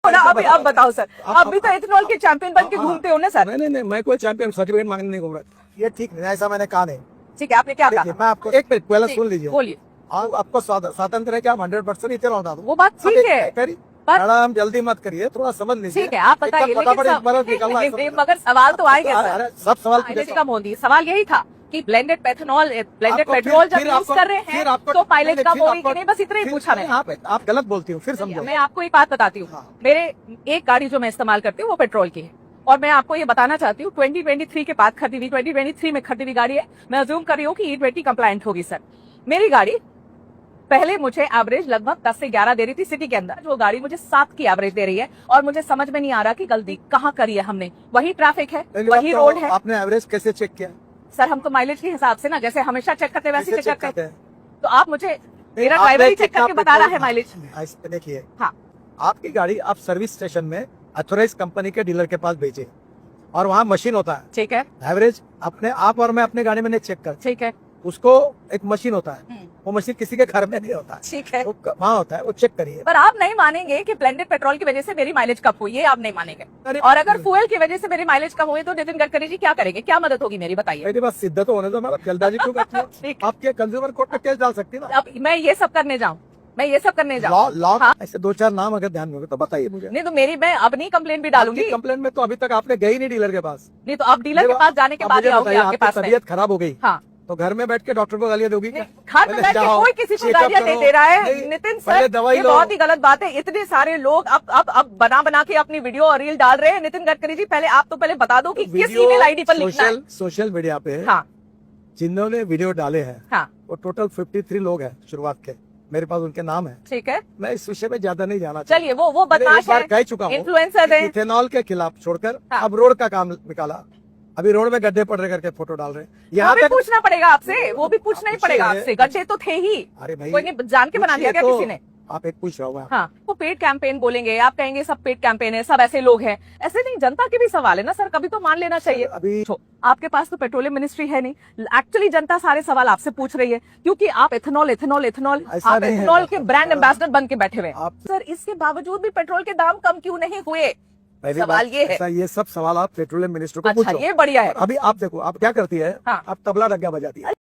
हो ना, अभी अब बताओ सर, आप भी तो इथेनॉल के चैंपियन बन के घूमते हो ना सर। नहीं, मैं कोई चैंपियन सर्टिफिकेट मांगने नहीं घूम रहा। ये ठीक नहीं, ऐसा मैंने कहा नहीं। ठीक है, आपने क्या कहा? मैं आपको एक मिनट पहले सुन लीजिए। बोलिए। आपको स्वातंत्र है कि आप 100% इथेनॉल डाल दो। वो बात ठीक है, मैडम जल्दी मत करिए, थोड़ा समझ लीजिए। ठीक है, आप बताइए, मगर सवाल तो आएगा सर। सब सवाल माइलेज कम होगी, सवाल यही था कि ब्लेंडेड पेट्रोल जब यूज कर रहे हैं तो माइलेज कम होगी कि नहीं, बस इतना ही पूछा मैंने। आप गलत बोलती हूँ, फिर समझो। मैं आपको एक बात बताती हूँ, मेरे एक गाड़ी जो मैं इस्तेमाल करती हूँ वो पेट्रोल की है, और मैं आपको ये बताना चाहती हूँ 2023 के बाद खरीदी हुई, 2023 में खरीदी हुई गाड़ी है। मैं अज्यूम कर रही हूँ कि E20 कंप्लायंट होगी सर। मेरी गाड़ी पहले मुझे एवरेज लगभग 10 से 11 दे रही थी सिटी के अंदर, जो गाड़ी मुझे 7 की एवरेज दे रही है, और मुझे समझ में नहीं आ रहा कि गलती कहाँ करी है हमने। वही ट्रैफिक है, वही रोड है। आपने एवरेज कैसे चेक किया? सर हम तो माइलेज के हिसाब से ना, जैसे हमेशा चेक करते वैसे चेक करते हैं। तो आप मुझे, मेरा ड्राइवर ही चेक करके बता रहा है माइलेज। देखिए, हाँ, आपकी गाड़ी आप सर्विस स्टेशन में अथोराइज कंपनी के डीलर के पास भेजे, और वहाँ मशीन होता है। ठीक है, एवरेज अपने आप और मैं अपने गाड़ी में नहीं चेक कर। ठीक है, उसको एक मशीन होता है, वो मशीन किसी के घर में नहीं होता है। ठीक है, वहाँ होता है, वो चेक करिए। पर आप नहीं मानेंगे कि ब्लेंडेड पेट्रोल की वजह से मेरी माइलेज कम हुई है, आप नहीं मानेंगे। और अगर फ्यूल की वजह से मेरी माइलेज कम हुई तो नितिन गडकरी जी क्या करेंगे, क्या मदद होगी मेरी, बताइए। मेरी बात सिद्ध तो होने दो, मैं जल्दबाजी क्यों करती हूँ? आपके कंज्यूमर कोर्ट में केस डाल सकती ना। अब मैं ये सब करने जाऊँ, मैं ये सब करने जाऊँ? लॉ हाँ? ऐसे 2-4 नाम अगर ध्यान में होगा तो बताइए मुझे। नहीं तो मेरी, मैं अपनी कंप्लेंट भी डालूंगी। कंप्लेंट में तो अभी तक आपने गई नहीं डीलर के पास। नहीं तो आप डीलर के पास जाने के बाद ही आओगे आपके पास। तबीयत खराब हो गई, हाँ, तो घर में बैठ के डॉक्टर को गालियां दोगी क्या? घर में बैठ के कोई किसी को गालियां नहीं दे रहा है नितिन सर, ये बहुत ही गलत बात है। इतने सारे लोग अब बना के अपनी वीडियो और रील डाल रहे हैं। नितिन गडकरी जी, पहले आप तो पहले बता दो कि किस ईमेल आईडी पर लिखना है। सोशल मीडिया पे हाँ, जिन्होंने वीडियो डाले हैं, हाँ, वो टोटल 53 लोग हैं शुरुआत के। मेरे पास उनके नाम है। ठीक है, मैं इस विषय में ज्यादा नहीं जाना। चलिए, वो बदमाश है, कह चुका हूँ, इन्फ्लुएंसर है। इथेनॉल के खिलाफ छोड़कर हाँ। अब रोड का काम निकाला। अभी रोड में गड्ढे पड़ रहे करके फोटो डाल रहे हैं। यहाँ भी पूछना पड़ेगा आपसे, वो भी पूछना ही पड़ेगा आपसे। गड्ढे तो थे ही, अरे भाई, कोई नहीं जान के बना दिया क्या किसी ने? आप एक पूछ रहा हूँ। हाँ, वो पेड कैंपेन बोलेंगे, आप कहेंगे सब पेड कैंपेन है, सब ऐसे लोग हैं। ऐसे नहीं, जनता के भी सवाल है ना सर, कभी तो मान लेना चाहिए। अभी आपके पास तो पेट्रोलियम मिनिस्ट्री है नहीं, एक्चुअली जनता सारे सवाल आपसे पूछ रही है, क्योंकि आप इथेनॉल आप इथेनॉल के ब्रांड एम्बेसडर बन के बैठे हुए हैं। सर इसके बावजूद भी पेट्रोल के दाम कम क्यों नहीं हुए? सवाल ये है। ये सब सवाल आप पेट्रोलियम मिनिस्टर को अच्छा, पूछो। ये बढ़िया है। अभी आप देखो, आप क्या करती है, हाँ। आप तबला डग्गा बजाती है।